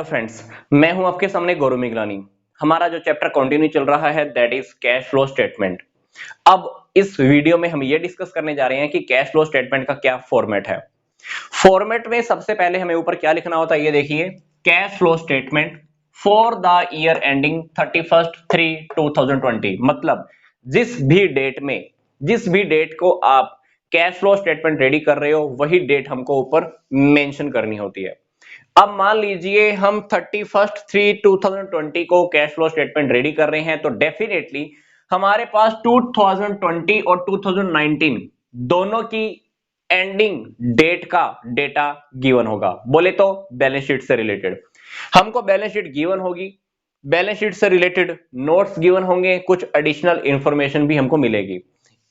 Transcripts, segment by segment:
Friends, मैं हूं आपके सामने गौरव मिगलानी। हमारा जो चैप्टर कंटिन्यू चल रहा है that is cash flow statement. अब इस वीडियो में हम ये डिस्कस करने जा रहे हैं कि कैश फ्लो स्टेटमेंट का क्या फॉर्मेट है। फॉर्मेट में सबसे पहले हमें ऊपर क्या लिखना होता है, ये देखिए, cash flow statement for the year ending 31/3/2020। मतलब जिस भी डेट को आप कैश फ्लो स्टेटमेंट रेडी कर रहे हो वही डेट हमको ऊपर मेंशन करनी होती है। अब मान लीजिए हम 31/3/2020 को कैश फ्लो स्टेटमेंट रेडी कर रहे हैं, तो डेफिनेटली हमारे पास 2020 और 2019 दोनों की एंडिंग डेट का डेटा गिवन होगा। बोले तो बैलेंस शीट से रिलेटेड हमको बैलेंस शीट गिवन होगी, बैलेंस शीट से रिलेटेड नोट्स गिवन होंगे, कुछ एडिशनल इंफॉर्मेशन भी हमको मिलेगी।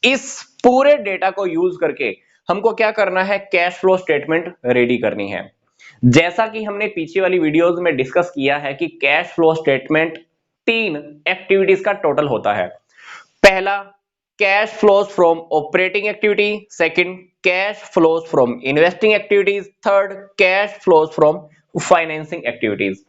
इस पूरे डेटा को यूज करके हमको क्या करना है, कैश फ्लो स्टेटमेंट रेडी करनी है। जैसा कि हमने पीछे वाली वीडियोस में डिस्कस किया है कि कैश फ्लो स्टेटमेंट 3 एक्टिविटीज का टोटल होता है। पहला, cash flows from operating activity, second cash flows from investing activities, third cash flows from financing activities.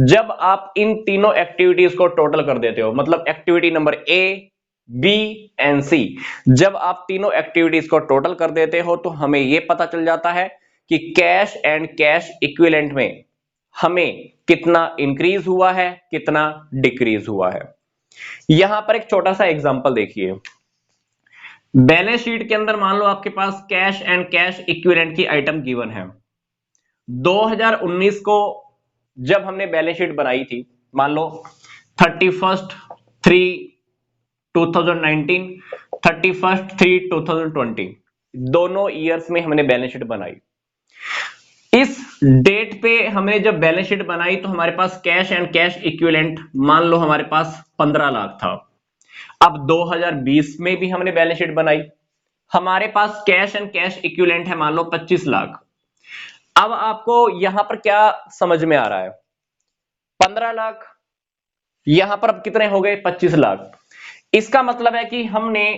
जब आप इन तीनों एक्टिविटीज को टोटल कर देते हो, मतलब activity number A, B and C, जब आप तीनों एक्टिविटीज को टोटल कर देते हो तो हमें यह पता चल जाता है कि कैश एंड कैश इक्विवेलेंट में हमें कितना इंक्रीज हुआ है, कितना डिक्रीज हुआ है। यहां पर एक छोटा सा एग्जांपल देखिए। बैलेंस शीट के अंदर मान लो आपके पास कैश एंड कैश इक्विवेलेंट की आइटम गिवन है। 2019 को जब हमने बैलेंस शीट बनाई थी, मान लो 31/3/2019, 31/3/2020, दोनों ईयर्स में हमने बैलेंस शीट बनाई। इस डेट पे हमने जब बैलेंस शीट बनाई तो हमारे पास कैश एंड कैश इक्विवेलेंट मान लो हमारे पास 15 लाख था। अब 2020 में भी हमने बैलेंस शीट बनाई, हमारे पास कैश एंड कैश इक्विवेलेंट है मान लो 25 लाख। अब आपको यहां पर क्या समझ में आ रहा है, 15 लाख यहां पर अब कितने हो गए, 25 लाख। इसका मतलब है कि हमने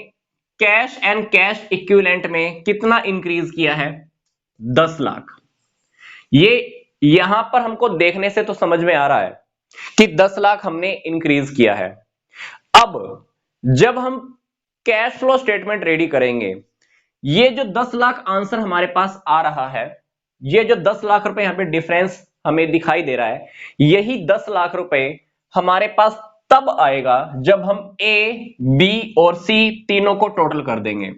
कैश एंड कैश इक्विवेलेंट में कितना इंक्रीज किया है, 10 लाख। ये यहां पर हमको देखने से तो समझ में आ रहा है कि 10 लाख हमने इंक्रीज किया है। अब जब हम कैश फ्लो स्टेटमेंट रेडी करेंगे, ये जो 10 लाख आंसर हमारे पास आ रहा है, ये जो 10 लाख रुपए यहां पे डिफरेंस हमें दिखाई दे रहा है, यही 10 लाख रुपए हमारे पास तब आएगा जब हम ए, बी और सी तीनों को टोटल कर देंगे।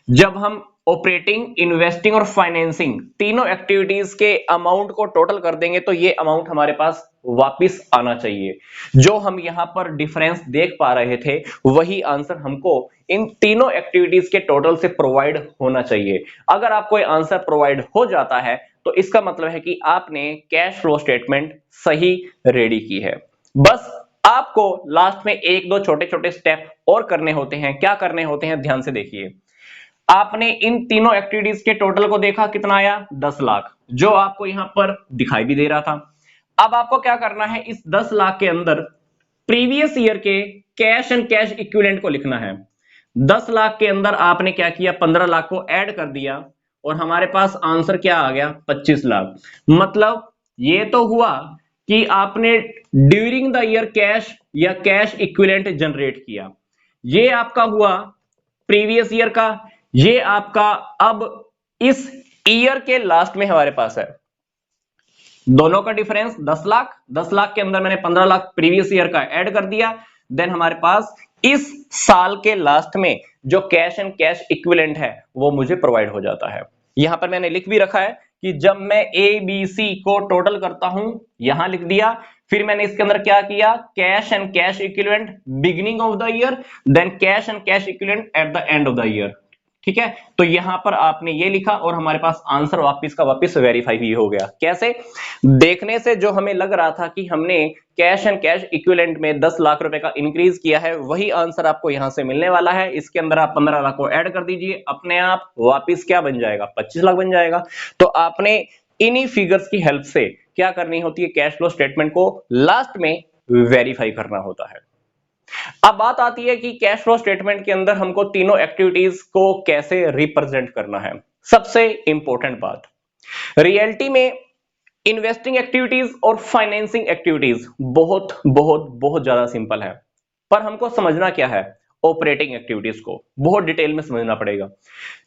जब हम ऑपरेटिंग, इन्वेस्टिंग और फाइनेंसिंग तीनों एक्टिविटीज के अमाउंट को टोटल कर देंगे तो ये अमाउंट हमारे पास वापस आना चाहिए। जो हम यहां पर डिफरेंस देख पा रहे थे वही आंसर हमको इन तीनों एक्टिविटीज के टोटल से प्रोवाइड होना चाहिए। अगर आपको ये आंसर प्रोवाइड हो जाता है तो इसका मतलब है कि आपने कैश फ्लो स्टेटमेंट सही रेडी की है। बस आपको लास्ट में एक दो छोटे छोटे स्टेप और करने होते हैं। क्या करने होते हैं, ध्यान से देखिए। आपने इन तीनों एक्टिविटीज के टोटल को देखा, कितना आया, 10 लाख, जो आपको यहां पर दिखाई भी दे रहा था। अब आपको क्या करना है, इस 10 लाख के अंदर प्रीवियस ईयर के कैश एंड कैश इक्विवेलेंट को लिखना है। 10 लाख के अंदर आपने क्या किया, 15 लाख को ऐड कर दिया और हमारे पास आंसर क्या आ गया, 25 लाख। मतलब ये तो हुआ कि आपने ड्यूरिंग द ईयर कैश या कैश इक्विवेलेंट जनरेट किया। ये आपका हुआ प्रीवियस ईयर का, ये आपका अब इस ईयर के लास्ट में हमारे पास है। दोनों का डिफरेंस 10 लाख, 10 लाख के अंदर मैंने 15 लाख प्रीवियस ईयर का ऐड कर दिया। देन हमारे पास इस साल के लास्ट में जो कैश एंड कैश इक्विवेलेंट है वो मुझे प्रोवाइड हो जाता है। यहां पर मैंने लिख भी रखा है कि जब मैं ए बी सी को टोटल करता हूं, यहां लिख दिया, फिर मैंने इसके अंदर क्या किया, cash and cash equivalent beginning of the year, then cash and cash equivalent at the end of the year. ठीक है, तो यहां पर आपने ये लिखा और हमारे पास आंसर वापस का वापस वेरीफाई भी हो गया। कैसे, देखने से जो हमें लग रहा था कि हमने कैश एंड कैश इक्विवेलेंट में 10 लाख रुपए का इंक्रीज किया है, वही आंसर आपको यहां से मिलने वाला है। इसके अंदर आप 15 लाख को ऐड कर दीजिए, अपने आप वापस क्या बन जाएगा, 25 लाख बन जाएगा। तो आपने इन्हीं फिगर्स की हेल्प से क्या करनी होती है, कैश फ्लो स्टेटमेंट को लास्ट में वेरीफाई करना होता है। अब बात आती है कि कैश फ्लो स्टेटमेंट के अंदर हमको तीनों एक्टिविटीज को कैसे रिप्रेजेंट करना है। सबसे इंपॉर्टेंट बात, रियलिटी में इन्वेस्टिंग एक्टिविटीज और फाइनेंसिंग एक्टिविटीज बहुत बहुत बहुत ज्यादा सिंपल है, पर हमको समझना क्या है, ऑपरेटिंग एक्टिविटीज को बहुत डिटेल में समझना पड़ेगा।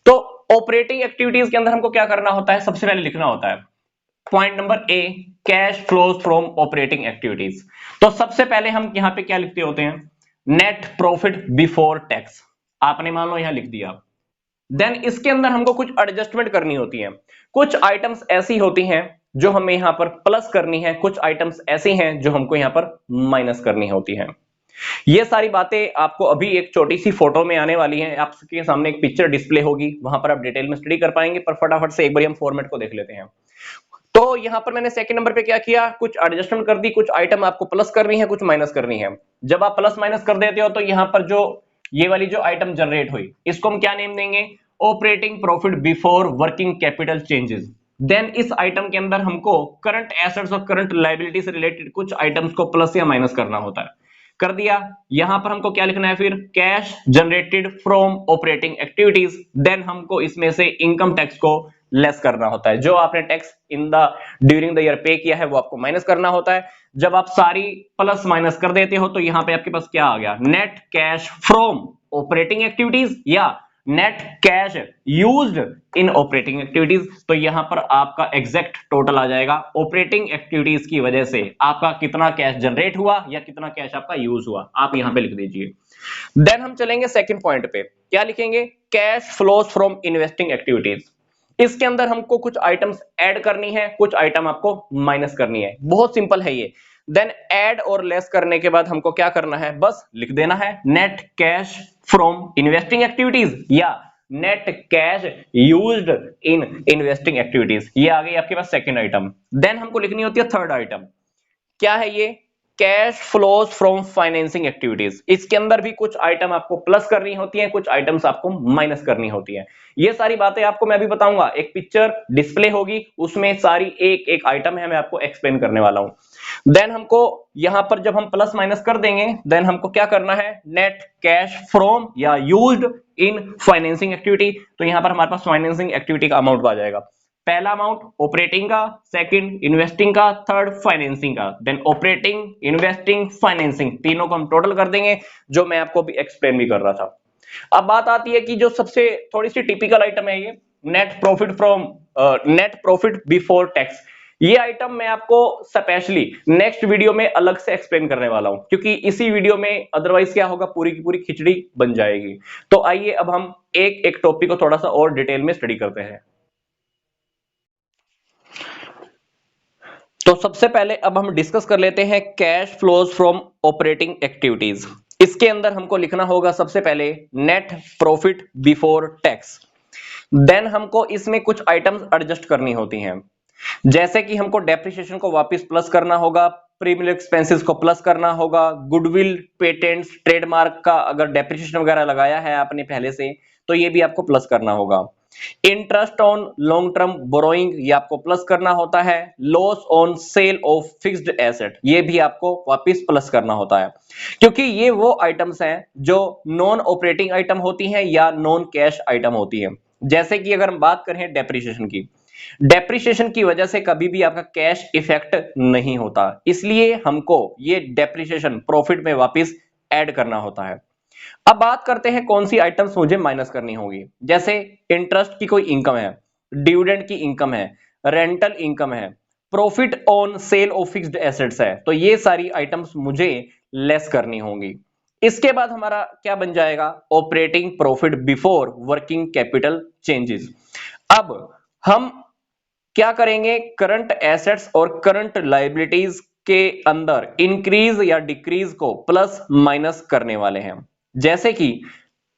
तो ऑपरेटिंग एक्टिविटीज के अंदर हमको क्या करना होता है, सबसे पहले लिखना होता है point number A, cash flows from operating activities. तो सबसे पहले हम यहां पे क्या लिखते होते हैं, नेट प्रॉफिट बिफोर टैक्स, आपने मान लो यहां लिख दिया। देन इसके अंदर हमको कुछ एडजस्टमेंट करनी होती है, कुछ आइटम्स ऐसी होती हैं जो हमें यहां पर प्लस करनी है, कुछ आइटम्स ऐसी हैं जो हमको यहां पर माइनस करनी होती हैं। ये सारी बातें आपको अभी एक छोटी सी फोटो में आने वाली हैं, आपके सामने एक पिक्चर डिस्प्ले होगी, वहां पर आप डिटेल में स्टडी कर पाएंगे, पर फटाफट से एक बार हम फॉर्मेट को देख लेते हैं। तो यहां पर मैंने सेकंड नंबर पे क्या किया, कुछ एडजस्टमेंट कर दी, कुछ आइटम आपको प्लस करनी है, कुछ माइनस करनी है। जब आप प्लस माइनस कर देते हो तो यहां पर जो ये वाली जो आइटम जनरेट हुई, इसको हम क्या नेम देंगे, operating profit before working capital changes. Then इस आइटम के अंदर हमको करंट एसेट्स और करंट लायबिलिटी से रिलेटेड कुछ आइटम्स को प्लस या माइनस करना होता है, कर दिया। यहां पर हमको क्या लिखना है, फिर cash generated from operating activities, then हमको इसमें से इनकम टैक्स को लेस करना होता है, जो आपने tax in the during the year पे किया है वो आपको माइनस करना होता है। जब आप सारी प्लस माइनस कर देते हो तो यहां पे आपके पास क्या आ गया, net cash from operating activities या net cash used in operating activities. तो यहां पर आपका एग्जैक्ट टोटल आ जाएगा, ऑपरेटिंग एक्टिविटीज की वजह से आपका कितना कैश जनरेट हुआ या कितना कैश आपका यूज हुआ, आप यहां पे लिख दीजिए। देन हम चलेंगे सेकंड पॉइंट पे, क्या लिखेंगे, cash flows from investing activities. इसके अंदर हमको कुछ आइटम्स ऐड करनी है, कुछ आइटम आपको माइनस करनी है, बहुत सिंपल है ये। देन ऐड और लेस करने के बाद हमको क्या करना है, बस लिख देना है net cash from investing activities या net cash used in investing activities. ये आ गई आपके पास सेकंड आइटम। देन हमको लिखनी होती है थर्ड आइटम, क्या है ये, cash flows from financing activities. इसके अंदर भी कुछ आइटम आपको प्लस करनी होती है, कुछ आइटम्स आपको माइनस करनी होती है। ये सारी बातें आपको मैं अभी बताऊंगा, एक पिक्चर डिस्प्ले होगी उसमें सारी एक एक आइटम है, मैं आपको एक्सप्लेन करने वाला हूं। देन हमको यहां पर जब हम प्लस माइनस कर देंगे, देन हमको क्या करना है, नेट कैश फ्रॉम या यूज्ड इन फाइनेंसिंग एक्टिविटी। तो यहां पर हमारे पास फाइनेंसिंग एक्टिविटी का अमाउंट आ जाएगा, पहला अमाउंट ऑपरेटिंग का, सेकंड इन्वेस्टिंग का, थर्ड फाइनेंसिंग का। देन ऑपरेटिंग, इन्वेस्टिंग, फाइनेंसिंग तीनों को हम टोटल कर देंगे, जो मैं आपको भी एक्सप्लेन भी कर रहा था। अब बात आती है कि जो सबसे थोड़ी सी टिपिकल आइटम है ये net profit from net profit before tax. ये आइटम मैं आपको स्पेशली नेक्स्ट वीडियो में अलग से एक्सप्लेन करने वाला हूं, क्योंकि इसी वीडियो में अदरवाइज क्या होगा, पूरी की पूरी खिचड़ी बन जाएगी। तो आइए अब हम एक एक टॉपिक को थोड़ा सा और डिटेल में स्टडी करते हैं। तो सबसे पहले अब हम डिस्कस कर लेते हैं cash flows from operating activities. इसके अंदर हमको लिखना होगा सबसे पहले net profit before tax. Then हमको इसमें कुछ आइटम्स एडजस्ट करनी होती हैं, जैसे कि हमको डेप्रिसिएशन को वापस प्लस करना होगा, प्रीमियम एक्सपेंसेस को प्लस करना होगा, गुडविल, पेटेंट्स, ट्रेडमार्क का अगर डेप्रिसिएशन वगैरह लगाया है आपने पहले से तो ये भी आपको प्लस करना होगा। Interest on long term borrowing ये आपको प्लस करना होता है, loss on sale of fixed asset ये भी आपको वापस प्लस करना होता है, क्योंकि ये वो आइटम्स हैं जो नॉन ऑपरेटिंग आइटम होती हैं या नॉन कैश आइटम होती हैं। जैसे कि अगर हम बात करें डेप्रिसिएशन की, डेप्रिसिएशन की वजह से कभी भी आपका कैश इफेक्ट नहीं होता, इसलिए हमको ये डेप्रिसिएशन प्रॉफिट में वापस ऐड करना होता है। अब बात करते हैं कौन सी आइटम्स मुझे माइनस करनी होगी, जैसे इंटरेस्ट की कोई इनकम है, डिविडेंड की इनकम है, रेंटल इनकम है, profit on sale of fixed assets है, तो ये सारी आइटम्स मुझे लेस करनी होंगी। इसके बाद हमारा क्या बन जाएगा, operating profit before working capital changes. अब हम क्या करेंगे, करंट एसेट्स और करंट लायबिलिटीज के अंदर इंक्रीज या डिक्रीज को प्लस माइनस करने वाले हैं। जैसे कि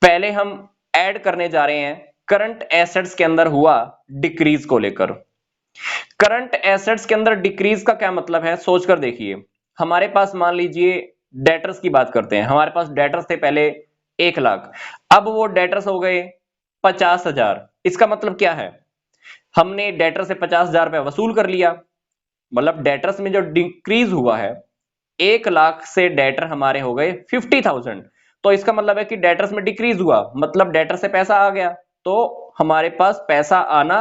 पहले हम ऐड करने जा रहे हैं, करंट एसेट्स के अंदर हुआ डिक्रीज को लेकर। करंट एसेट्स के अंदर डिक्रीज का क्या मतलब है, सोचकर देखिए। हमारे पास मान लीजिए डेटर्स की बात करते हैं, हमारे पास डेटर्स थे पहले 1 लाख, अब वो डेटर्स हो गए 50,000। इसका मतलब क्या है, हमने डेटर से 50,000 रुपए वसूल कर लिया, मतलब डेटर्स में जो डिक्रीज हुआ है 1 लाख से डेटर हमारे हो गए 50,000। तो इसका मतलब है कि डेटर्स में डिक्रीज हुआ, मतलब डेटर से पैसा आ गया, तो हमारे पास पैसा आना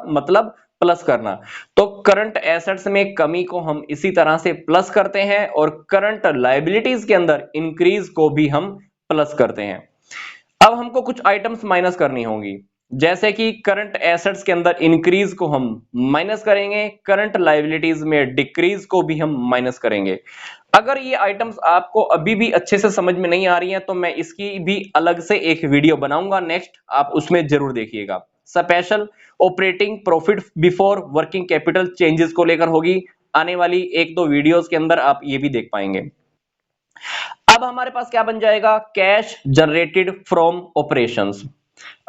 मतलब प्लस करना। तो करंट एसेट्स में कमी को हम इसी तरह से प्लस करते हैं और करंट लायबिलिटीज के अंदर इंक्रीज को भी हम प्लस करते हैं। अब हमको कुछ आइटम्स माइनस करनी होंगी, जैसे कि करंट एसेट्स के अंदर इंक्रीज को हम माइनस करेंगे, करंट लायबिलिटीज में डिक्रीज को भी हम माइनस करेंगे। अगर ये आइटम्स आपको अभी भी अच्छे से समझ में नहीं आ रही हैं तो मैं इसकी भी अलग से एक वीडियो बनाऊंगा नेक्स्ट, आप उसमें जरूर देखिएगा। Special operating profit before working capital changes को लेकर होगी, आने वाली एक दो वीडियोस के अंदर आप ये भी देख पाएंगे। अब हमारे पास क्या बन जाएगा, कैश जनरेटेड फ्रॉम ऑपरेशंस।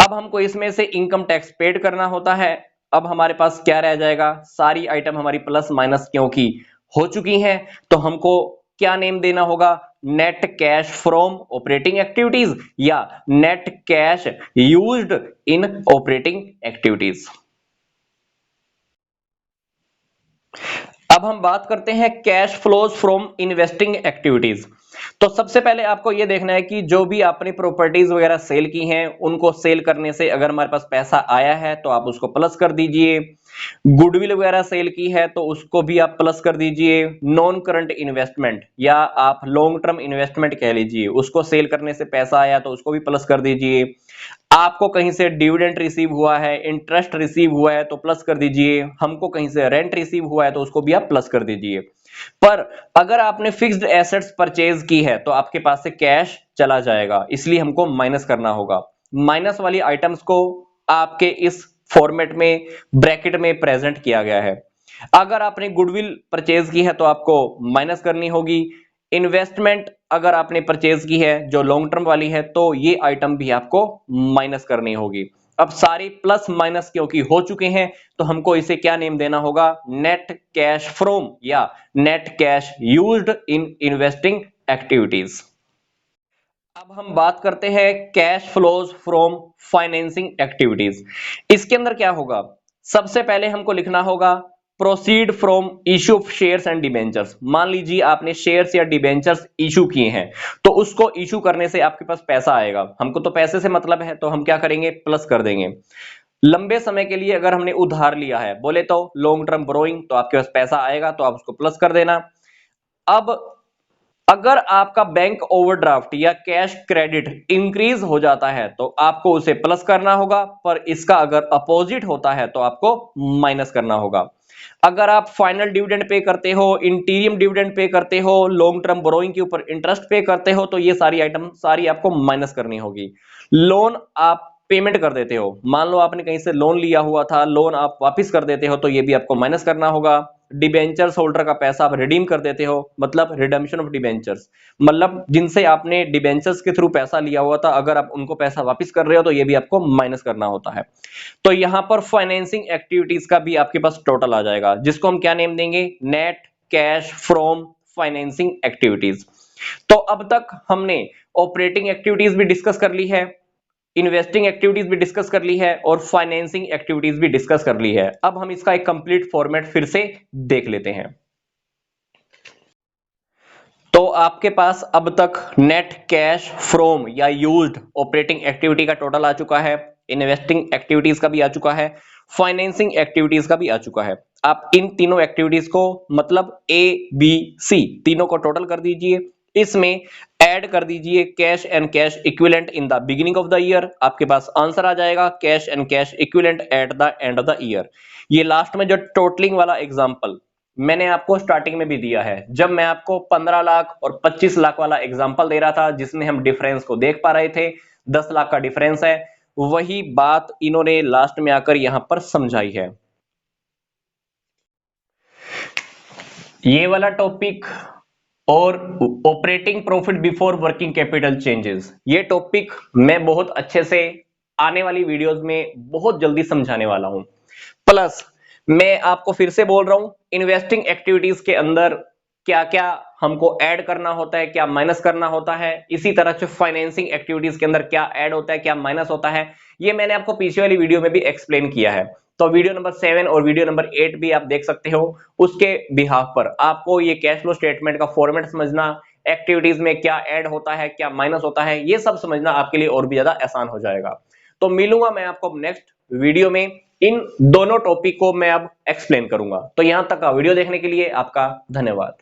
अब हमको इसमें से इनकम टैक्स पेड करना होता है। अब हमारे पास क्या रह जाएगा, सारी आइटम हमारी प्लस माइनस क्योंकि हो चुकी हैं तो हमको क्या नेम देना होगा, net cash from operating activities या net cash used in operating activities. अब हम बात करते हैं cash flows from investing activities. तो सबसे पहले आपको यह देखना है कि जो भी आपने प्रॉपर्टीज वगैरह सेल की हैं उनको सेल करने से अगर हमारे पास पैसा आया है तो आप उसको प्लस कर दीजिए। गुडविल वगैरह सेल की है तो उसको भी आप प्लस कर दीजिए। नॉन करंट इन्वेस्टमेंट या आप लॉन्ग टर्म इन्वेस्टमेंट कह लीजिए, उसको सेल करने से पैसा आया तो उसको भी प्लस कर दीजिए। आपको कहीं से डिविडेंड रिसीव हुआ है, इंटरेस्ट रिसीव हुआ है तो प्लस कर दीजिए। हमको कहीं से रेंट रिसीव हुआ है तो उसको भी आप प्लस कर दीजिए। पर अगर आपने फिक्स्ड एसेट्स परचेज की है तो आपके पास से कैश चला जाएगा, इसलिए हमको माइनस करना होगा। माइनस वाली आइटम्स को आपके इस फॉर्मेट में ब्रैकेट में प्रेजेंट किया गया है। अगर आपने गुडविल परचेज की है तो आपको माइनस करनी होगी। इन्वेस्टमेंट अगर आपने परचेज की है जो लॉन्ग टर्म वाली है तो ये आइटम भी आपको माइनस करनी होगी। अब सारी प्लस माइनस क्योंकि हो चुके हैं तो हमको इसे क्या नेम देना होगा, नेट कैश फ्रॉम या net cash used in investing activities. अब हम बात करते हैं cash flows from financing activities. इसके अंदर क्या होगा, सबसे पहले हमको लिखना होगा proceed from issue of shares and debentures. मान लीजिए आपने शेयर्स या डिबेंचर्स इशू किए हैं तो उसको इशू करने से आपके पास पैसा आएगा। हमको तो पैसे से मतलब है तो हम क्या करेंगे, प्लस कर देंगे। लंबे समय के लिए अगर हमने उधार लिया है, बोले तो लॉन्ग टर्म बोरोइंग, तो आपके पास पैसा आएगा तो आप उसको प्लस कर देना। अब अगर आपका बैंक ओवरड्राफ्ट या कैश क्रेडिट इंक्रीज हो जाता है तो आपको उसे प्लस करना होगा, पर इसका अगर अपोजिट होता है तो आपको माइनस करना होगा। अगर आप फाइनल डिविडेंड पे करते हो, इंटीरियम डिविडेंड पे करते हो, लॉन्ग टर्म बोरोइंग के ऊपर इंटरेस्ट पे करते हो तो ये सारी आइटम सारी आपको माइनस करनी होगी। लोन आप पेमेंट कर देते हो, मान लो आपने कहीं से लोन लिया हुआ था, लोन आप वापस कर देते हो तो ये भी आपको माइनस करना होगा। डिबेंचर्स होल्डर का पैसा आप रिडीम कर देते हो, मतलब रिडेम्पशन ऑफ डिबेंचर्स, मतलब जिनसे आपने डिबेंचर्स के थ्रू पैसा लिया हुआ था अगर आप उनको पैसा वापस कर रहे हो तो ये भी आपको माइनस करना होता है। तो यहां पर फाइनेंसिंग एक्टिविटीज का भी आपके पास टोटल आ जाएगा, जिसको हम क्या नेम देंगे, net cash from financing activities. तो अब तक हमने ऑपरेटिंग एक्टिविटीज भी डिस्कस कर ली है, इन्वेस्टिंग एक्टिविटीज भी डिस्कस कर ली है और फाइनेंसिंग एक्टिविटीज भी डिस्कस कर ली है। अब हम इसका एक कंप्लीट फॉर्मेट फिर से देख लेते हैं। तो आपके पास अब तक नेट कैश फ्रॉम या यूज्ड ऑपरेटिंग एक्टिविटी का टोटल आ चुका है, इन्वेस्टिंग एक्टिविटीज का भी आ चुका है, फाइनेंसिंग एक्टिविटीज का भी आ चुका है। आप इन तीनों एक्टिविटीज को मतलब ए बी सी तीनों को टोटल कर दीजिए, इसमें ऐड कर दीजिए cash and cash equivalent in the beginning of the year. आपके पास आंसर आ जाएगा cash and cash equivalent at the end of the year. ये लास्ट में जो टोटलिंग वाला एग्जांपल मैंने आपको स्टार्टिंग में भी दिया है, जब मैं आपको 15 लाख और 25 लाख वाला एग्जांपल दे रहा था जिसमें हम डिफरेंस को देख पा रहे थे, 10 लाख का डिफरेंस है, वही बात इन्होंने लास्ट में आकर यहां पर समझाई है। ये वाला टॉपिक और operating profit before working capital changes, ये टॉपिक मैं बहुत अच्छे से आने वाली वीडियोस में बहुत जल्दी समझाने वाला हूं। प्लस मैं आपको फिर से बोल रहा हूं, इन्वेस्टिंग एक्टिविटीज के अंदर क्या क्या हमको ऐड करना होता है, क्या माइनस करना होता है, इसी तरह से फाइनेंसिंग एक्टिविटीज के अंदर क्या ऐड होता है, क्या माइनस होता है, ये मैंने आपको पीछे वाली वीडियो में भी एक्सप्लेन किया है। तो वीडियो नंबर 7 और वीडियो नंबर 8 भी आप देख सकते हो। उसके बिहाफ पर आपको ये कैश फ्लो स्टेटमेंट का फॉर्मेट समझना, एक्टिविटीज में क्या ऐड होता है, क्या माइनस होता है, ये सब समझना आपके लिए और भी ज्यादा आसान हो जाएगा। तो मिलूंगा मैं आपको नेक्स्ट वीडियो में इन दोनों टॉपिक को मैं अब एक्सप्लेन करूंगा। तो यहां तक का वीडियो देखने के लिए आपका धन्यवाद।